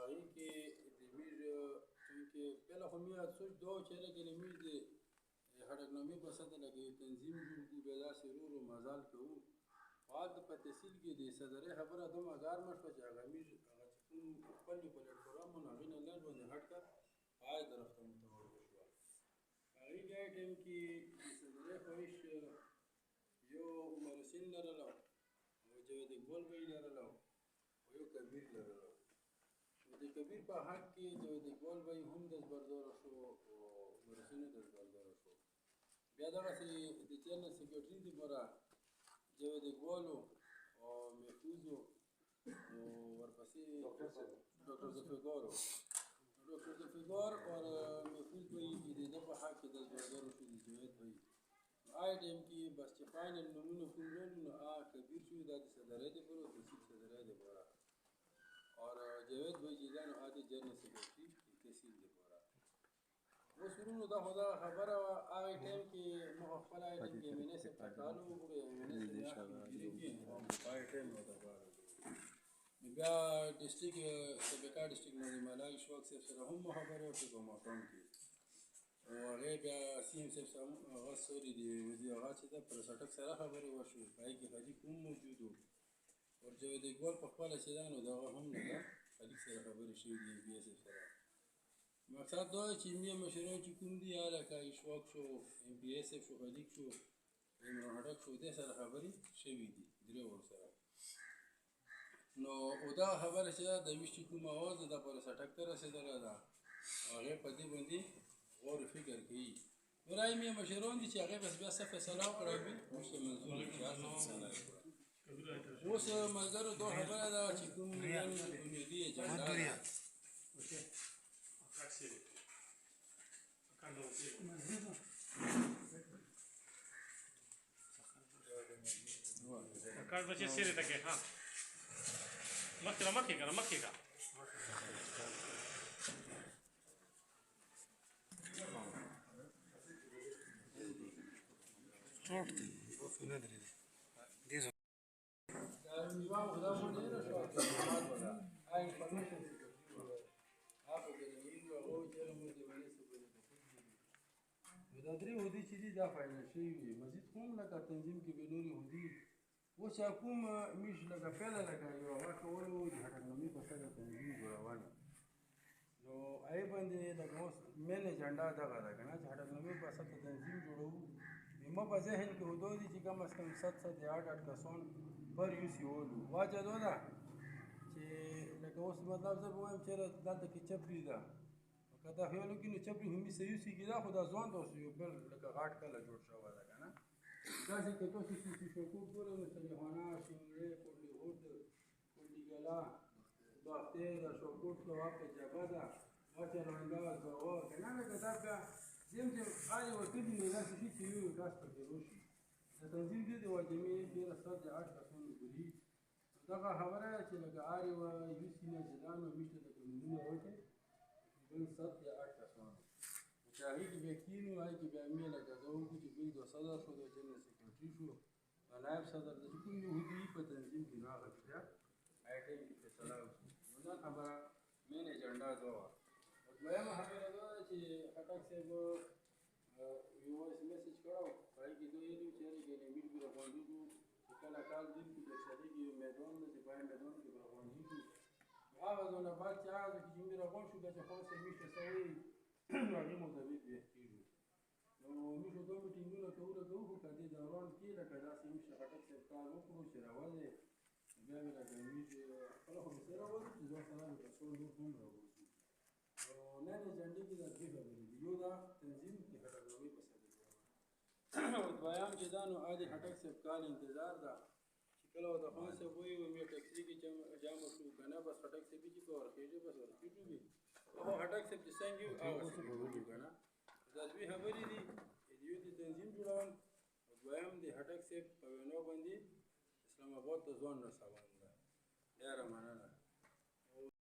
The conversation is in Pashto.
هغې کې د میر چونکې پهله خو مې سوچ دا و چې لکه د میر د هډکنامې په سطحه لکه یو تنظیم جوړ کړو بیا داسې ورو ورو مزال کوو خو هلته په تحصیل کې د صدرۍ خبره دومره ګرمه شوه چې هغه میر هغه چې کوم خپل پلیټفارم و نو هغې نه لږ باندې هټ کړه هغه طرف ته متوجه شوه هغې بیا ټایم کې د صدرۍ خواهش یو عمر حسین لرله او جاوید اقبال به یې لرله او یو کبیر لرله نو د کبیر په حق کې جاوید اقبال به هم دستبرداره شو او عمر حسین دستبرداره شو بیا دغسې د جنرال سیکرټري دپاره جاوید اقبال او محفوظ او ورپسې ډاکټر ذوالفقار ډاکټر ذوالفقار اور محفوظ به یې چې د ده په حق کې دستبرداره شو د جاوید به یې هغه ټایم کې بس چې فاینل نومونه کوم رالو نو هغه کبیر شو دا د صدرۍ دپاره او تحصیل صدرۍ دپاره اور جاوید بھائی چې دا نو هغه د جنرال سیکرټري د تحصیل دپاره اوس ورونو دا خو دغه خبره وه هغې ټایم کې موږ خپله هغې ټایم کې ایم این اے صاحب ته کال وکړو ایم این اے صاحب هغې ټایم ورته غاړه بیا ډسټرک سبقه ډسټرک نظیم الله اشفاق صاحب سره هم خبرې وکړې په مقام کې او هغې بیا سی ایم صاحب سره هغه سوري د وزیر هغه چې ده پر سټک سره خبرې وشوې په هغې کې خلیق هم موجود و اور جاوید اقبال په خپله چې ده نو دغه هم لکه خلیق سره خبرې شوي دي ایم پي اے صاحب سره مقصد دا چې علمي مشران چې کوم دي هغه لکه اشفاق شو ایم پي اے صاحب شو خلیق شو عمران هټک شو دې سره خبرې شوي دي درې ورسره نو او دا خبره چې ده د ویش چې کوم اواز ده دا پر سټک ته رسېدلی ده هغې په دې باندې غور فکر کوي نور علمي مشران دي چې هغې بس بیا څه فیصله وکړه موږ ته منظور دي چې هر څه فیصله وکړه اوس ملګرو دا خبره ده چې کوم نن بنیادي اجنډا ده کار بچے سیرے تک ہے ہاں مکھی کا دا درې هودې چې دي دا فایده شوي وي مزید کوم لکه تنظیم کې به نورې هودې اوس کوم میش لکه پیله لکه یو هغه کولو د هټکنامې په سره تنظیم جوړول نو هغې باندې لکه اوس مین اجنډا دغه ده که نه چې هټکنامې په سطحه تنظیم جوړوو زما په ذهن کې هودو دي چې کم از کم 7 یا 8 کسان پر یو سیولو واجه دا ده چې لکه اوس مطلب زه به وایم چېرې دلته کې چپري ده که دا خیال وکړي نو چپري همي صحیح سیږي دا خو دا ځوان ته اوس یو بل لکه غاټ کله جوړ شوی ده که نه داسې که تاسو شکور ګورئ نو سلیحانه شینګړې کوټلیغوټ کوټلیګلا باختر شکور سواب په جبه ده اچرانده زغا که نه لکه دا بیا زم چې خالي ورکړي نو داسې شي چې یو کس پکې روشي د تنظیم دې د واجمې ډېره سر د 8 کسانو بولي دغه خبره ده چې لکه هر یوه یو سینه چې دا نو میشته لکه نومونه وکړي تقریبا 7 یا 8 کسانو چې هغې کې بیا کښېنو هغې کې بیا مې لکه دا وکړو چې دوی د صدر شو د جنرال سیکرټري شو د نایب صدر د چې کوم یهودي په تنظیم کې راغلی بیا هغې ټایم کې فیصله وشي نو دا خبره مین اجنډا دا وه دویمه خبره دا ده چې خټک صاحب یو وایس میسج کړی و په هغې کې دا ویلي و چې یعنې کې میر کې راغونډېږو چې کله کال دین کې درشلي کې یو میدان ده چې په هغې میدان کې به راغونډېږو هغه ځونه بعد چې هغه ځای کې چې میر راغونډ شو بیا چې خان صاحب میشته څه وایي هغې مطابق بیا کېږو نو میشو دا میټینګونه کوو خو که دې دوران کې لکه داسې میشه خټک صاحب کار وکړو چې راولې بیا مې لکه میر خپله خو مې راولو چې ځان سره مې کسان نور هم راوباسو نن اجنډې کې دا درې خبرې دي یو دا تنظیم د هټکنامې په سر جوړول او دویم چې دا نو د هټک صاحب کال انتظار ده چې کله د خان صاحب وایي مې ټکسي کې جامع شو که نه بس هټک صاحب چې په ورخېږي بس ورخېږو وي هغه هټک صاحب چې څنګه وي هغسې به وکړو که نه دا دوې خبرې دي د یو د تنظیم جوړول او دویم د هټک صاحب په وینا باندې اسلام آباد ته ځان رسول ده ډېره مننه